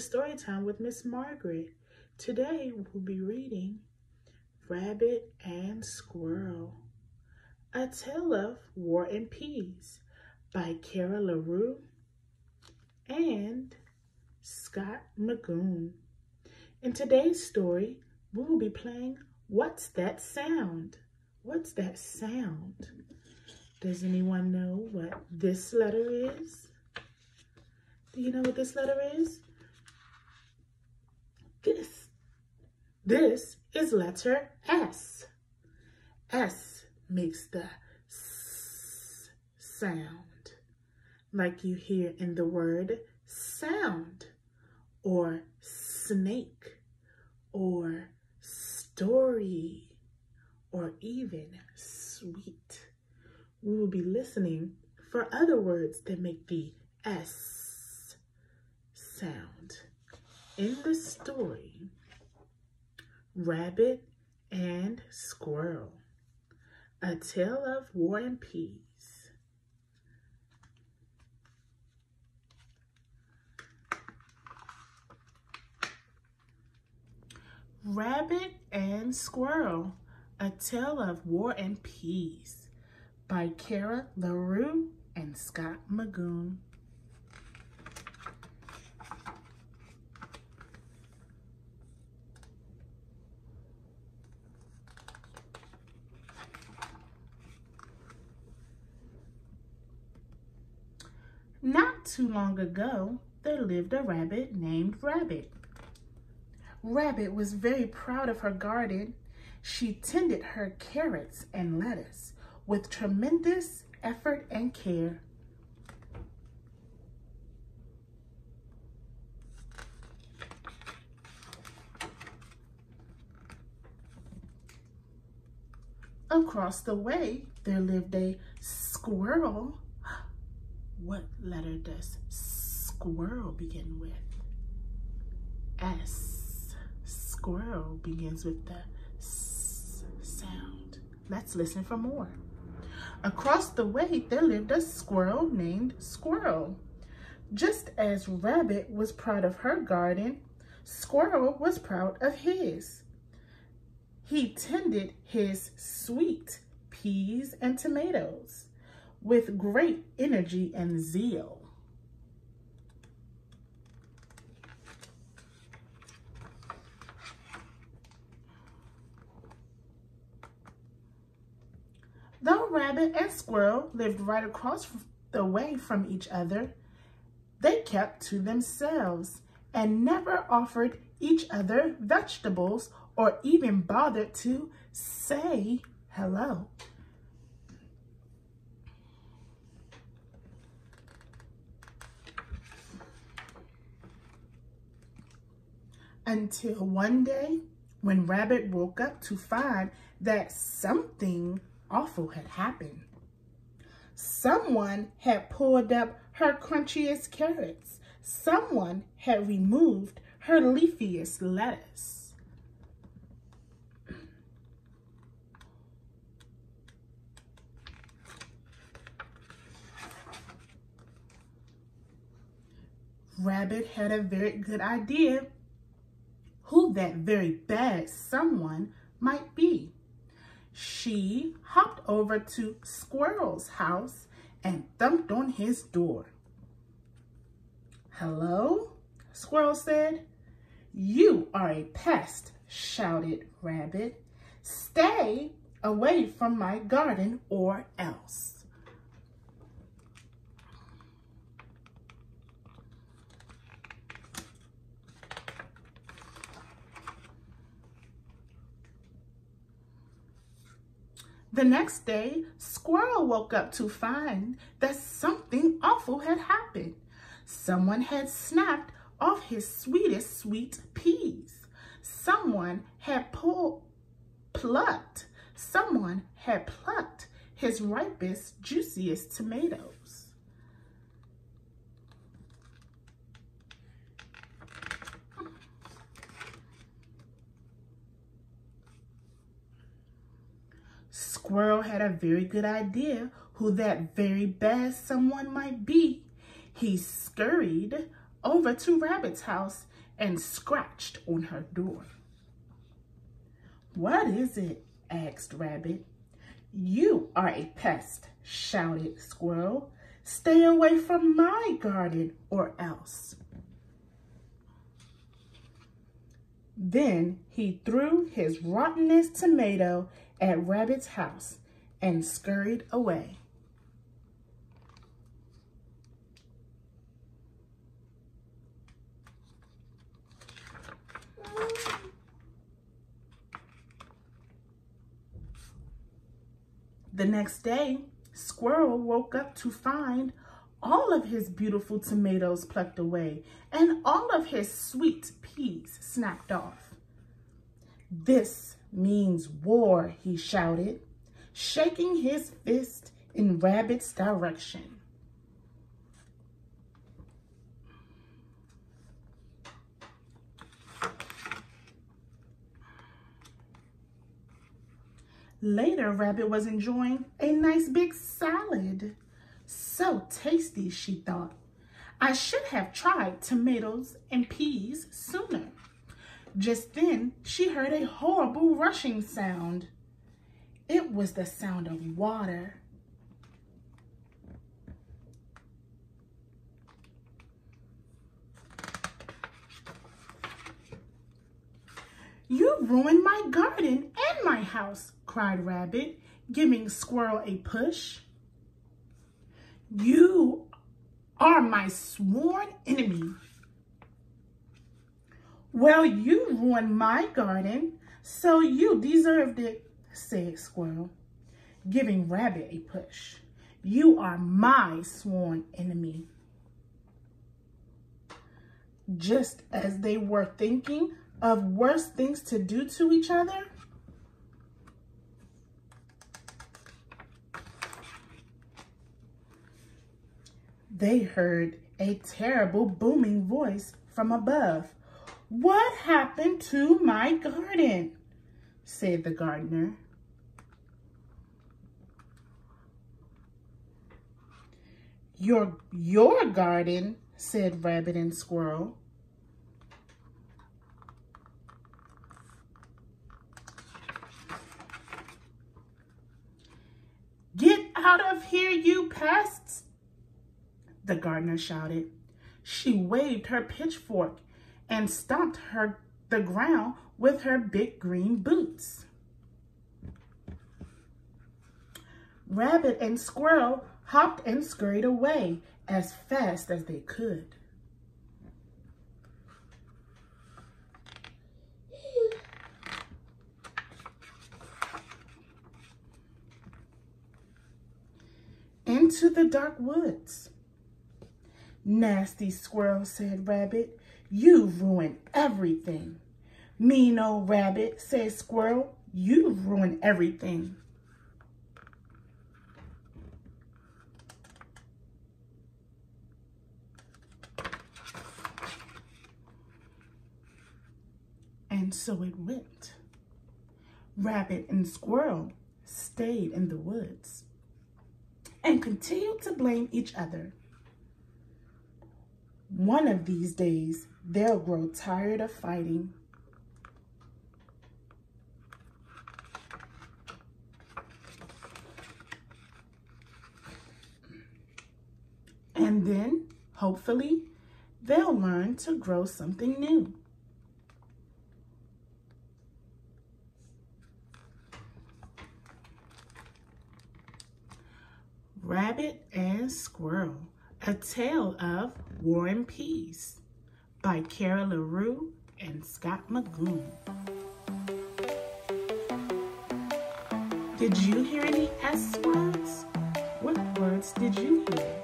Story Time with Ms Margaret. Today we'll be reading Rabbit and Squirrel, A Tale of War and Peace by Kara LaRue and Scott Magoon. In today's story, we will be playing What's That Sound? What's that sound? Does anyone know what this letter is? Do you know what this letter is? This is letter S. S makes the S sound, like you hear in the word sound, or snake, or story, or even sweet. We will be listening for other words that make the S sound. In the story, Rabbit and Squirrel, A Tale of War and Peace. Rabbit and Squirrel, A Tale of War and Peace by Kara LaRue and Scott Magoon. Not too long ago, there lived a rabbit named Rabbit. Rabbit was very proud of her garden. She tended her carrots and lettuce with tremendous effort and care. Across the way, there lived a squirrel. What letter does squirrel begin with? S. Squirrel begins with the S sound. Let's listen for more. Across the way, there lived a squirrel named Squirrel. Just as Rabbit was proud of her garden, Squirrel was proud of his. He tended his sweet peas and tomatoes with great energy and zeal. Though Rabbit and Squirrel lived right across the way from each other, they kept to themselves and never offered each other vegetables or even bothered to say hello. Until one day, when Rabbit woke up to find that something awful had happened. Someone had pulled up her crunchiest carrots. Someone had removed her leafiest lettuce. Rabbit had a very good idea who that very bad someone might be. She hopped over to Squirrel's house and thumped on his door. "Hello?" Squirrel said. "You are a pest," shouted Rabbit. "Stay away from my garden or else." The next day, Squirrel woke up to find that something awful had happened. Someone had snapped off his sweetest sweet peas. Someone had plucked his ripest, juiciest tomatoes. Squirrel had a very good idea who that very bad someone might be. He scurried over to Rabbit's house and scratched on her door. "What is it?" asked Rabbit. "You are a pest," shouted Squirrel. "Stay away from my garden or else." Then he threw his rottenest tomato at Rabbit's house and scurried away. The next day, Squirrel woke up to find all of his beautiful tomatoes plucked away and all of his sweet peas snapped off. "This means war," he shouted, shaking his fist in Rabbit's direction. Later, Rabbit was enjoying a nice big salad. So tasty, she thought. I should have tried tomatoes and peas sooner. Just then, she heard a horrible rushing sound. It was the sound of water. "You ruined my garden and my house," cried Rabbit, giving Squirrel a push. "You are my sworn enemy." "Well, you ruined my garden, so you deserved it," said Squirrel, giving Rabbit a push. "You are my sworn enemy." Just as they were thinking of worse things to do to each other, they heard a terrible booming voice from above. "What happened to my garden?" said the gardener. Your garden," said Rabbit and Squirrel. "Get out of here, you pests!" the gardener shouted. She waved her pitchfork and stomped the ground with her big green boots. Rabbit and Squirrel hopped and scurried away as fast as they could. Into the dark woods. "Nasty Squirrel," said Rabbit. "You've ruined everything." "Mean old Rabbit," said Squirrel. "You've ruined everything." And so it went. Rabbit and Squirrel stayed in the woods and continued to blame each other. One of these days, they'll grow tired of fighting. And then, hopefully, they'll learn to grow something new. Rabbit and Squirrel, A Tale of War and Peace by Carol LaRue and Scott Magoon. Did you hear any S words? What words did you hear?